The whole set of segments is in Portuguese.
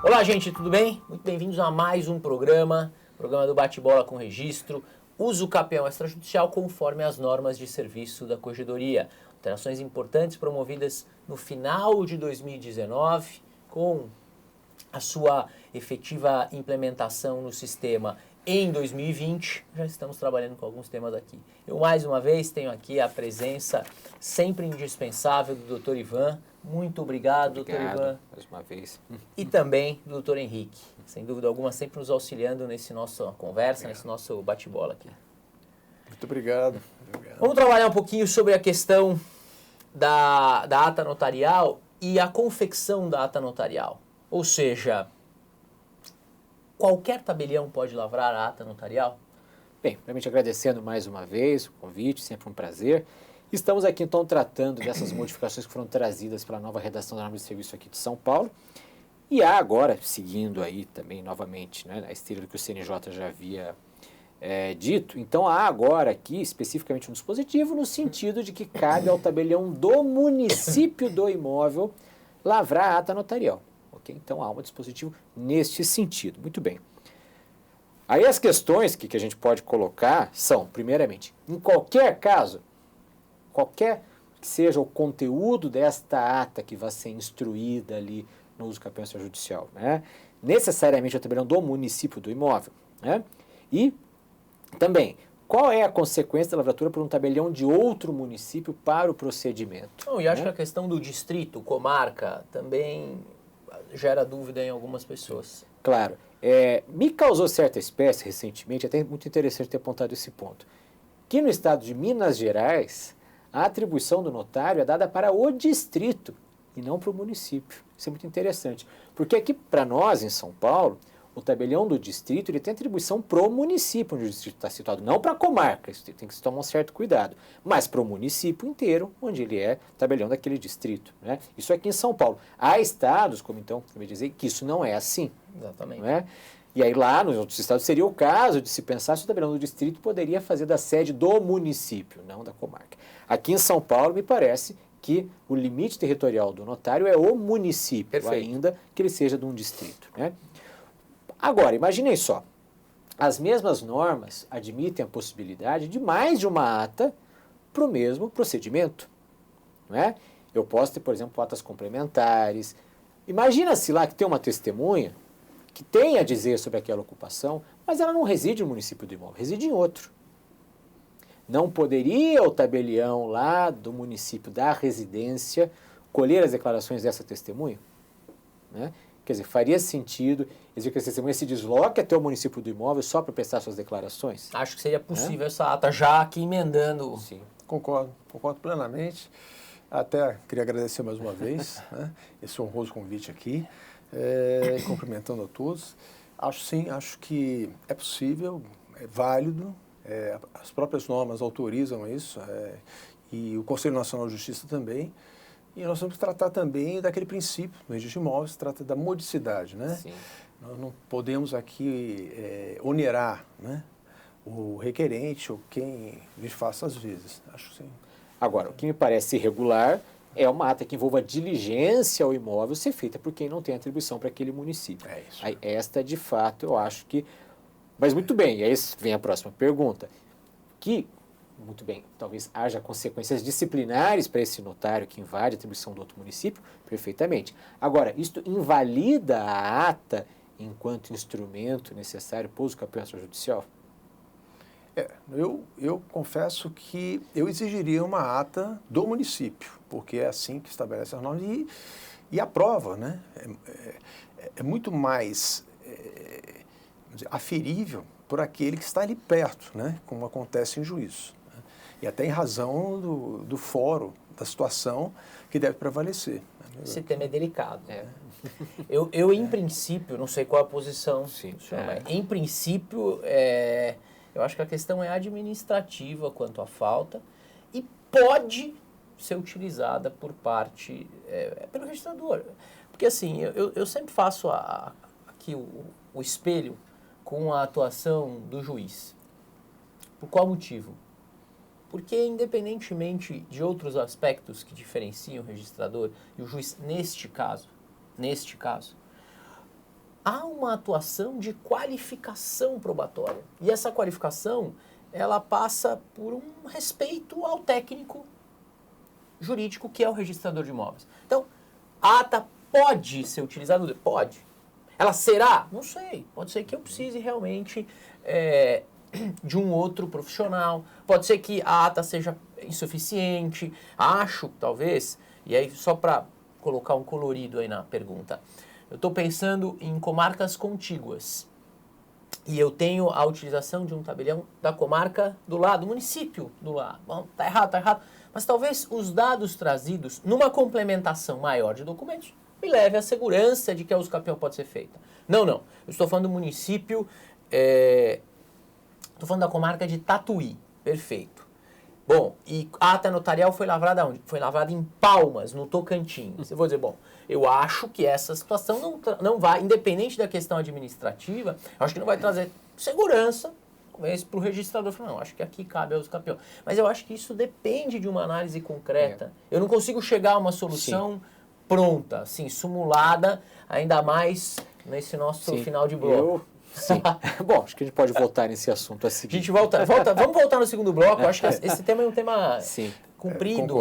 Olá, gente, tudo bem? Muito bem-vindos a mais um programa do Bate-Bola com Registro. Uso campeão extrajudicial conforme as normas de serviço da Corregedoria. Alterações importantes promovidas no final de 2019, com a sua efetiva implementação no sistema em 2020. Já estamos trabalhando com alguns temas aqui. Eu, mais uma vez, tenho aqui a presença sempre indispensável do Dr. Ivan. Muito obrigado, Dr. Ivan. Mais uma vez. E também do Dr. Henrique, sem dúvida alguma, sempre nos auxiliando nesse nossa conversa, nesse nosso bate-bola aqui. Muito obrigado. Vamos trabalhar um pouquinho sobre a questão da ata notarial e a confecção da ata notarial. Ou seja, qualquer tabelião pode lavrar a ata notarial? Bem, realmente agradecendo mais uma vez o convite, sempre um prazer. Estamos aqui então tratando dessas modificações que foram trazidas pela nova redação da norma de serviço aqui de São Paulo. E há agora, seguindo aí também novamente, né, a esteira do que o CNJ já havia dito, então há agora aqui especificamente um dispositivo no sentido de que cabe ao tabelião do município do imóvel lavrar a ata notarial. Okay? Então há um dispositivo neste sentido. Muito bem. Aí as questões que a gente pode colocar são, primeiramente, em qualquer caso, qualquer que seja o conteúdo desta ata que vai ser instruída ali no uso campeão extrajudicial, né? Necessariamente é o tabelião do município do imóvel, né? E também, qual é a consequência da lavratura por um tabelião de outro município para o procedimento? Não, e acho que a questão do distrito, comarca, também gera dúvida em algumas pessoas. Claro. Me causou certa espécie recentemente, até muito interessante ter apontado esse ponto, que no estado de Minas Gerais, a atribuição do notário é dada para o distrito e não para o município. Isso é muito interessante, porque aqui para nós, em São Paulo, o tabelião do distrito ele tem atribuição para o município onde o distrito está situado, não para a comarca, isso tem que se tomar um certo cuidado, mas para o município inteiro, onde ele é tabelião daquele distrito. Né? Isso aqui em São Paulo. Há estados, como então, eu ia dizer, que isso não é assim. Exatamente. Não é? E aí lá nos outros estados seria o caso de se pensar se o tabelião do distrito poderia fazer da sede do município, não da comarca. Aqui em São Paulo, me parece que o limite territorial do notário é o município, Perfeito. ainda que ele seja de um distrito. Né? Agora, imaginem só, as mesmas normas admitem a possibilidade de mais de uma ata para o mesmo procedimento. Não é? Eu posso ter, por exemplo, atas complementares. Imagina-se lá que tem uma testemunha que tem a dizer sobre aquela ocupação, mas ela não reside no município do imóvel, reside em outro. Não poderia o tabelião lá do município da residência colher as declarações dessa testemunha? Né? Quer dizer, faria sentido dizer que essa testemunha se desloque até o município do imóvel só para prestar suas declarações? Acho que seria possível essa ata já aqui emendando. Sim. Concordo plenamente. Até queria agradecer mais uma vez, né, esse honroso convite aqui, cumprimentando a todos. Acho que é possível, é válido, as próprias normas autorizam isso, e o Conselho Nacional de Justiça também. E nós vamos tratar também daquele princípio, no registro de imóveis, se trata da modicidade, né? Sim. Nós não podemos aqui onerar, né, o requerente ou quem lhe faça às vezes. Acho sim. Agora, o que me parece irregular é uma ata que envolva diligência ao imóvel ser feita por quem não tem atribuição para aquele município. É isso. Aí, esta, de fato, eu acho que... Mas muito bem, e aí vem a próxima pergunta. Muito bem, talvez haja consequências disciplinares para esse notário que invade a atribuição do outro município, perfeitamente. Agora, isto invalida a ata enquanto instrumento necessário para o uso campeão extrajudicial? Eu confesso que eu exigiria uma ata do município, porque é assim que estabelece as normas e a prova, né, é muito mais aferível por aquele que está ali perto, né, como acontece em juízo. Né, e até em razão do fórum, da situação que deve prevalecer. Esse tema é delicado. Eu em princípio, não sei qual a posição, Sim. mas em princípio, eu acho que a questão é administrativa quanto à falta e pode ser utilizada por parte, pelo registrador. Porque assim, eu sempre faço aqui o espelho com a atuação do juiz. Por qual motivo? Porque independentemente de outros aspectos que diferenciam o registrador e o juiz neste caso, há uma atuação de qualificação probatória. E essa qualificação, ela passa por um respeito ao técnico jurídico, que é o registrador de imóveis. Então, a ata pode ser utilizada? Pode. Ela será? Não sei. Pode ser que eu precise realmente de um outro profissional. Pode ser que a ata seja insuficiente. Acho, talvez, e aí só para colocar um colorido aí na pergunta, eu estou pensando em comarcas contíguas. E eu tenho a utilização de um tabelião da comarca do lado, do município do lado. Bom, tá errado. Mas talvez os dados trazidos numa complementação maior de documentos me leve à segurança de que a uso capião pode ser feita. Não. Eu estou falando do município, estou falando da comarca de Tatuí. Perfeito. Bom, e a ata notarial foi lavrada onde? Foi lavrada em Palmas, no Tocantins. Eu vou dizer, bom, eu acho que essa situação não vai, independente da questão administrativa, eu acho que não vai trazer segurança, talvez, para o registrador. Não, acho que aqui cabe aos campeões. Mas eu acho que isso depende de uma análise concreta. Eu não consigo chegar a uma solução pronta, assim, simulada, ainda mais nesse nosso final de bloco. Sim. Bom, acho que a gente pode voltar nesse assunto a seguir. A gente vamos voltar no segundo bloco. Eu acho que esse tema é um tema comprido.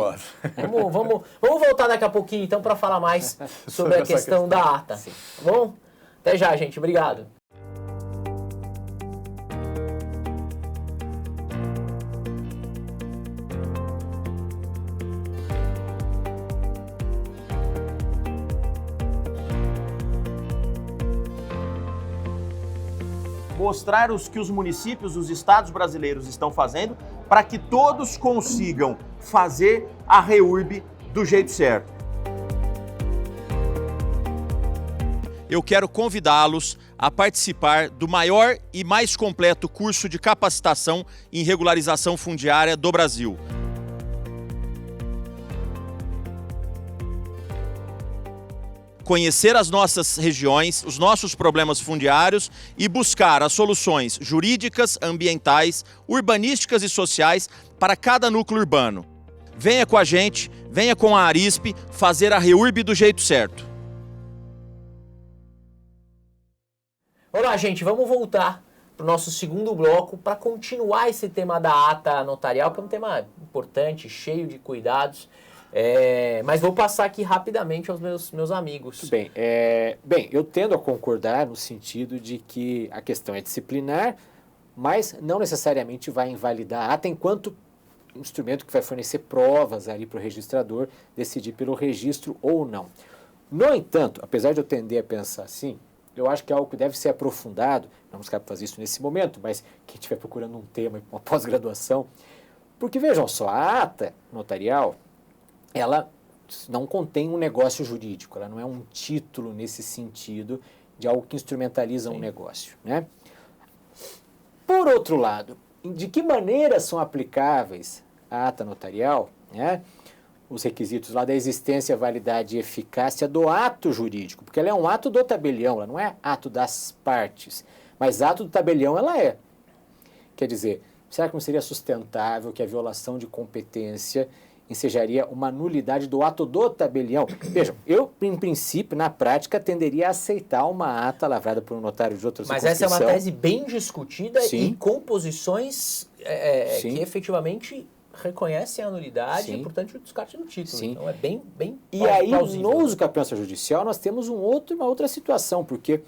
Vamos voltar daqui a pouquinho, então, para falar mais sobre a questão da ata. Tá bom? Até já, gente. Obrigado. Mostrar o que os municípios, os estados brasileiros estão fazendo para que todos consigam fazer a REURB do jeito certo. Eu quero convidá-los a participar do maior e mais completo curso de capacitação em regularização fundiária do Brasil. Conhecer as nossas regiões, os nossos problemas fundiários e buscar as soluções jurídicas, ambientais, urbanísticas e sociais para cada núcleo urbano. Venha com a gente, venha com a Arisp fazer a REURB do jeito certo. Olá, gente, vamos voltar para o nosso segundo bloco para continuar esse tema da ata notarial, que é um tema importante, cheio de cuidados. Mas vou passar aqui rapidamente aos meus amigos. Muito bem. Bem, eu tendo a concordar no sentido de que a questão é disciplinar, mas não necessariamente vai invalidar a ata enquanto instrumento que vai fornecer provas ali para o registrador decidir pelo registro ou não. No entanto, apesar de eu tender a pensar assim, eu acho que é algo que deve ser aprofundado, não nos cabe fazer isso nesse momento, mas quem estiver procurando um tema, uma pós-graduação, porque vejam só, a ata notarial, ela não contém um negócio jurídico, ela não é um título nesse sentido de algo que instrumentaliza um negócio, né? Por outro lado, de que maneira são aplicáveis a ata notarial, né? Os requisitos lá da existência, validade e eficácia do ato jurídico, porque ela é um ato do tabelião, ela não é ato das partes, mas ato do tabelião ela é. Quer dizer, será que não seria sustentável que a violação de competência ensejaria uma nulidade do ato do tabelião? Vejam, eu, em princípio, na prática, tenderia a aceitar uma ata lavrada por um notário de outra Mas circunscrição. essa é uma tese bem discutida e com posições que efetivamente reconhecem a nulidade e, portanto, o descarte do título. Então, é bem E aí, plausível. no uso capião extrajudicial, nós temos uma outra situação, porque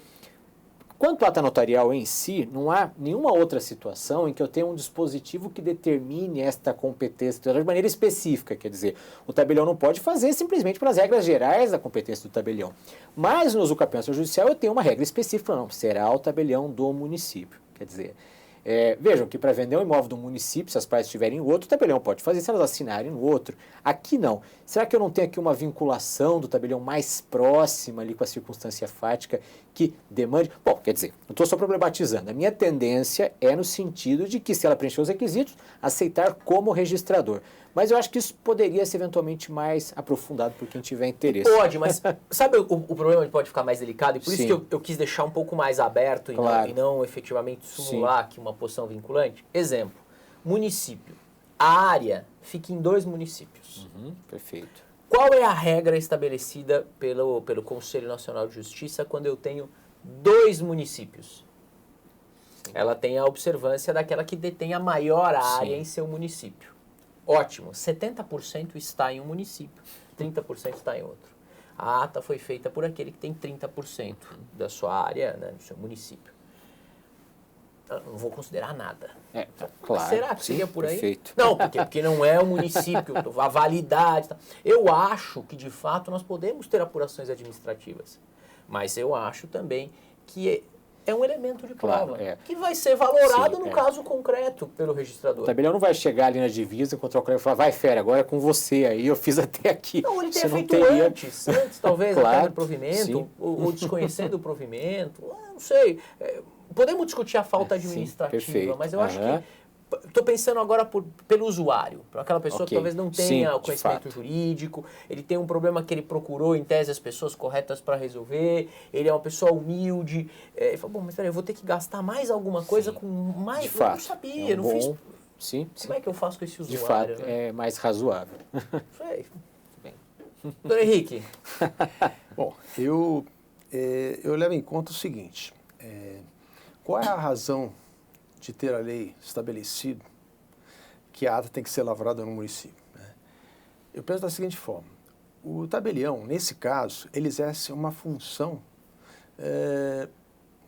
quanto à ata notarial em si, não há nenhuma outra situação em que eu tenha um dispositivo que determine esta competência de maneira específica. Quer dizer, o tabelião não pode fazer simplesmente pelas regras gerais da competência do tabelião. Mas no uso capião extrajudicial eu tenho uma regra específica, não, será o tabelião do município. Quer dizer, vejam que para vender um imóvel do município, se as partes estiverem em outro, o tabelião pode fazer se elas assinarem no outro. Aqui não. Será que eu não tenho aqui uma vinculação do tabelião mais próxima ali com a circunstância fática que demande? Bom, quer dizer, não estou só problematizando. A minha tendência é no sentido de que, se ela preencher os requisitos, aceitar como registrador. Mas eu acho que isso poderia ser eventualmente mais aprofundado por quem tiver interesse. Pode, mas sabe o problema que pode ficar mais delicado? E por isso que eu quis deixar um pouco mais aberto e não efetivamente simular aqui uma posição vinculante. Exemplo, município. A área fica em 2 municípios. Perfeito. Qual é a regra estabelecida pelo Conselho Nacional de Justiça quando eu tenho 2 municípios. Ela tem a observância daquela que detém a maior área em seu município. Ótimo, 70% está em um município, 30% está em outro. A ata foi feita por aquele que tem 30% da sua área, né, do seu município. Eu não vou considerar nada. Claro. Será que seria por aí? Perfeito. Não, porque não é o município, a validade. Tá. Eu acho que, de fato, nós podemos ter apurações administrativas. Mas eu acho também que é um elemento de prova, que vai ser valorado no caso concreto pelo registrador. O tabelião não vai chegar ali na divisa, encontrar o colega e falar, vai, fera, agora é com você aí, eu fiz até aqui. Não, ele Você tenha feito teria... antes talvez, até do provimento, ou desconhecendo o provimento, não sei. Podemos discutir a falta administrativa, mas eu acho que estou pensando agora pelo usuário, para aquela pessoa que talvez não tenha o conhecimento jurídico, ele tem um problema que ele procurou, em tese, as pessoas corretas para resolver, ele é uma pessoa humilde, ele fala, bom, mas peraí, eu vou ter que gastar mais alguma coisa com mais... De fato, eu não sabia, não fiz... Sim. Como é que eu faço com esse usuário? De fato, né? é mais razoável. Sei. Bem. Doutor Henrique. Bom, eu levo em conta o seguinte, qual é a razão de ter a lei estabelecido que a ata tem que ser lavrada no município? Né? Eu penso da seguinte forma, o tabelião, nesse caso, ele exerce uma função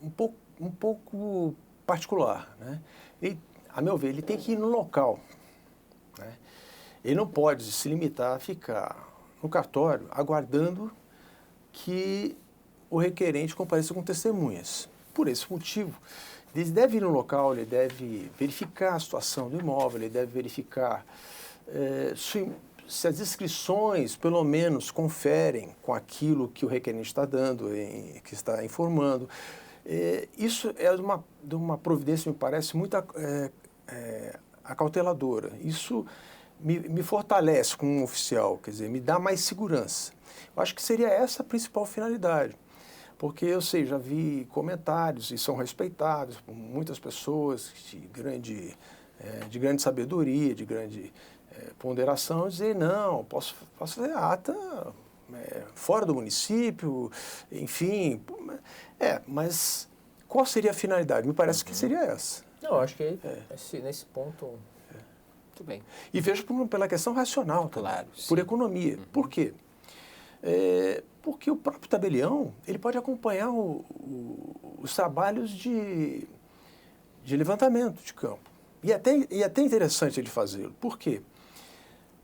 um pouco particular. Né? Ele, a meu ver, ele tem que ir no local. Né? Ele não pode se limitar a ficar no cartório aguardando que o requerente compareça com testemunhas. Por esse motivo, ele deve ir no local, ele deve verificar a situação do imóvel, ele deve verificar se as descrições, pelo menos, conferem com aquilo que o requerente está dando, que está informando. Isso é de uma providência, me parece, muito acauteladora. Isso me fortalece como um oficial, quer dizer, me dá mais segurança. Eu acho que seria essa a principal finalidade. Porque eu sei, já vi comentários, e são respeitados por muitas pessoas de grande sabedoria, de grande ponderação, dizer, não, posso fazer ata fora do município, enfim. Mas qual seria a finalidade? Me parece que seria essa. Não, acho que nesse ponto... Muito bem. E vejo pela questão racional, claro, por economia. Por quê? Porque o próprio tabelião ele pode acompanhar os trabalhos de levantamento de campo. E é até interessante ele fazê-lo. Por quê?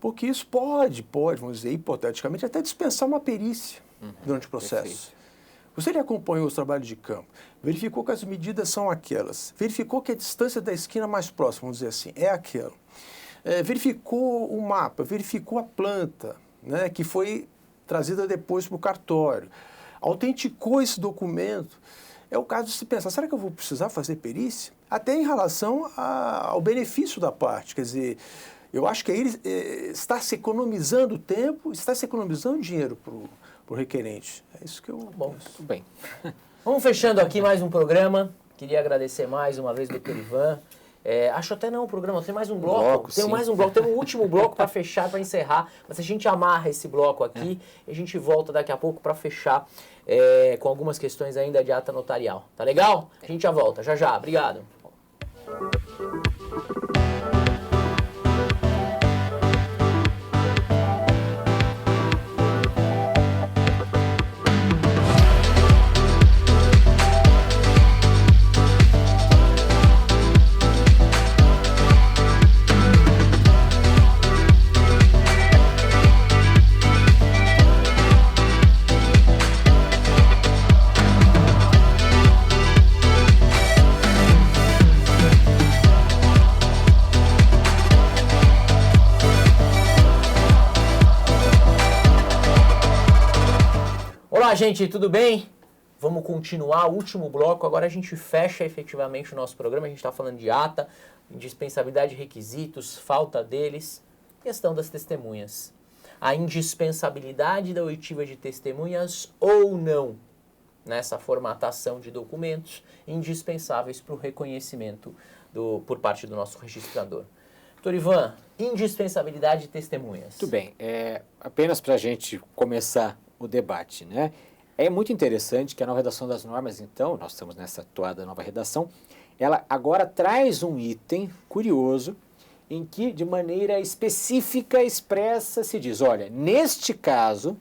Porque isso pode, vamos dizer, hipoteticamente, até dispensar uma perícia durante o processo. Perfeito. Você ele acompanhou os trabalhos de campo, verificou que as medidas são aquelas, verificou que a distância da esquina mais próxima, vamos dizer assim, é aquela. Verificou o mapa, verificou a planta, né, que foi trazida depois para o cartório, autenticou esse documento. É o caso de se pensar, será que eu vou precisar fazer perícia? Até em relação ao benefício da parte, quer dizer, eu acho que aí ele está se economizando tempo, está se economizando dinheiro para o requerente. É isso que eu... Bom, Tudo bem. Vamos fechando aqui mais um programa. Queria agradecer mais uma vez, doutor Ivan. Acho até não o programa, tem mais um bloco. Tem mais um bloco, tem um último bloco para fechar, para encerrar. Mas a gente amarra esse bloco aqui e a gente volta daqui a pouco para fechar com algumas questões ainda de ata notarial. Tá legal? A gente já volta, já. Obrigado. Olá, gente, tudo bem? Vamos continuar o último bloco. Agora a gente fecha efetivamente o nosso programa. A gente está falando de ata, indispensabilidade de requisitos, falta deles, questão das testemunhas. A indispensabilidade da oitiva de testemunhas ou não nessa formatação de documentos indispensáveis para o reconhecimento por parte do nosso registrador. Doutor Ivan, indispensabilidade de testemunhas. Muito bem. Apenas para a gente começar o debate, né? É muito interessante que a nova redação das normas, então, nós estamos nessa atuada nova redação, ela agora traz um item curioso em que, de maneira específica, expressa, se diz, olha, neste caso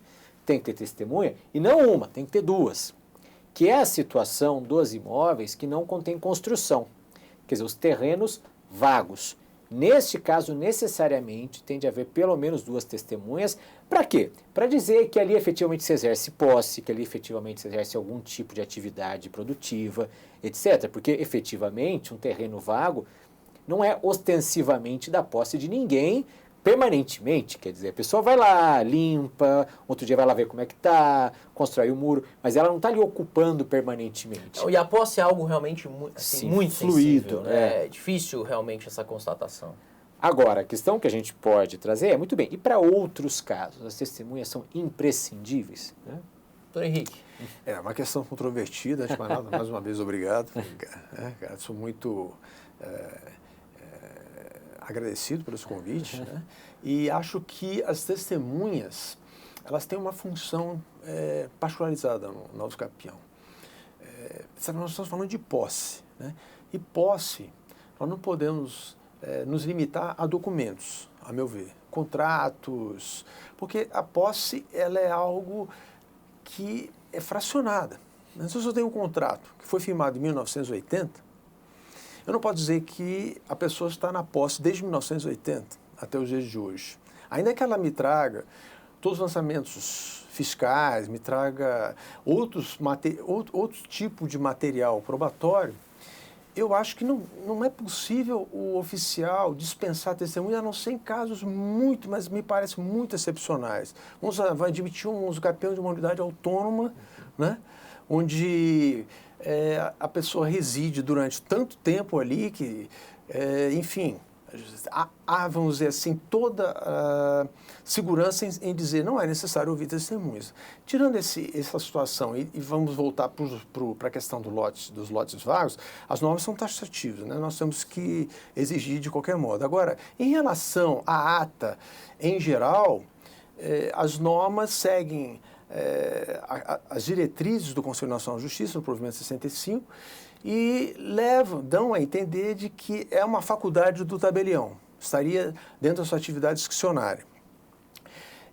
tem que ter testemunha, e não uma, tem que ter duas, que é a situação dos imóveis que não contém construção, quer dizer, os terrenos vagos. Neste caso, necessariamente, tem de haver pelo menos duas testemunhas. Para quê? Para dizer que ali efetivamente se exerce posse, que ali efetivamente se exerce algum tipo de atividade produtiva, etc. Porque, efetivamente, um terreno vago não é ostensivamente da posse de ninguém permanentemente. Quer dizer, a pessoa vai lá, limpa, outro dia vai lá ver como é que está, constrói o muro, mas ela não está ali ocupando permanentemente. E a posse é algo realmente Sim, muito fluido, sensível, né? É difícil realmente essa constatação. Agora, a questão que a gente pode trazer é, muito bem, e para outros casos, as testemunhas são imprescindíveis? Né? Doutor Henrique. É uma questão controvertida, antes de mais nada, mais uma vez, obrigado. Sou muito agradecido pelo esse convite, né? E acho que as testemunhas, elas têm uma função particularizada no nosso capião. Nós estamos falando de posse, né? E posse, nós não podemos nos limitar a documentos, a meu ver, contratos, porque a posse ela é algo que é fracionada. Se eu tenho um contrato que foi firmado em 1980, eu não posso dizer que a pessoa está na posse desde 1980 até os dias de hoje. Ainda que ela me traga todos os lançamentos fiscais, me traga outro tipo de material probatório, eu acho que não é possível o oficial dispensar testemunha, a não ser em casos muito, mas me parece muito excepcionais. Vai admitir um usucapião de uma unidade autônoma, né, onde a pessoa reside durante tanto tempo ali que, enfim, há, vamos dizer assim, toda a segurança em dizer não é necessário ouvir testemunhas. Tirando essa situação e vamos voltar para a questão dos lotes vagos, as normas são taxativas, né? Nós temos que exigir de qualquer modo. Agora, em relação à ata, em geral, as normas seguem as diretrizes do Conselho Nacional de Justiça, no provimento 65, e dão a entender de que é uma faculdade do tabelião, estaria dentro da sua atividade discricionária.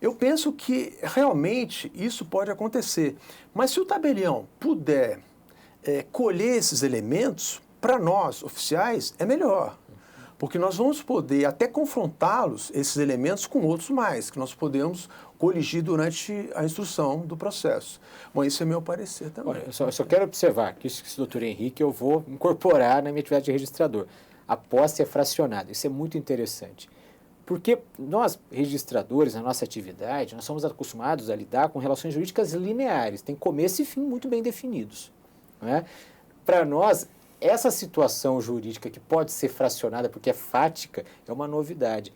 Eu penso que realmente isso pode acontecer, mas se o tabelião puder colher esses elementos, para nós, oficiais, é melhor. Porque nós vamos poder até confrontá-los, esses elementos, com outros mais, que nós podemos coligir durante a instrução do processo. Bom, isso é meu parecer também. Olha, eu só quero observar que isso que o doutor Henrique eu vou incorporar na minha atividade de registrador. A posse é fracionada, isso é muito interessante. Porque nós, registradores, na nossa atividade, nós somos acostumados a lidar com relações jurídicas lineares, tem começo e fim muito bem definidos. Né? Para nós, essa situação jurídica que pode ser fracionada porque é fática é uma novidade.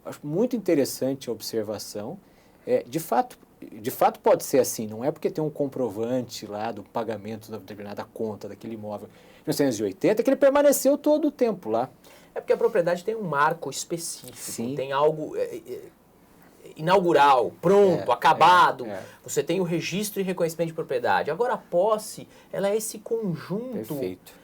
Acho muito interessante a observação. De fato pode ser assim, não é porque tem um comprovante lá do pagamento da determinada conta daquele imóvel em 1980 que ele permaneceu todo o tempo lá. É porque a propriedade tem um marco específico, Sim. Tem algo inaugural, pronto, acabado. Você tem o registro e reconhecimento de propriedade. Agora a posse, ela é esse conjunto Perfeito.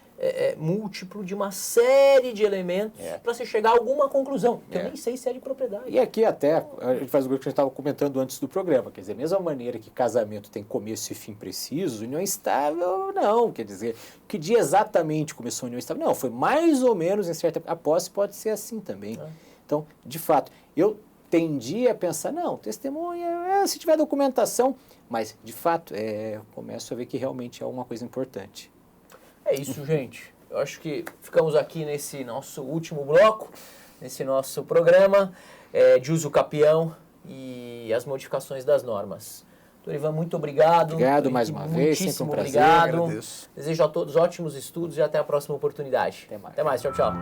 Múltiplo de uma série de elementos para se chegar a alguma conclusão, que eu nem sei se é de propriedade. E aqui até, a gente faz o que a gente estava comentando antes do programa, quer dizer, mesma maneira que casamento tem começo e fim precisos, união estável não, quer dizer, que dia exatamente começou a união estável? Não, foi mais ou menos em certa época. A posse pode ser assim também. Então, de fato, eu tendi a pensar, não, testemunha, se tiver documentação, mas, de fato, começo a ver que realmente é uma coisa importante. É isso, gente. Eu acho que ficamos aqui nesse nosso último bloco, nesse nosso programa de uso capião e as modificações das normas. Doutor Ivan, muito obrigado. Obrigado mais uma vez, sempre um prazer. Obrigado. Desejo a todos ótimos estudos e até a próxima oportunidade. Até mais. Até mais. Tchau, tchau.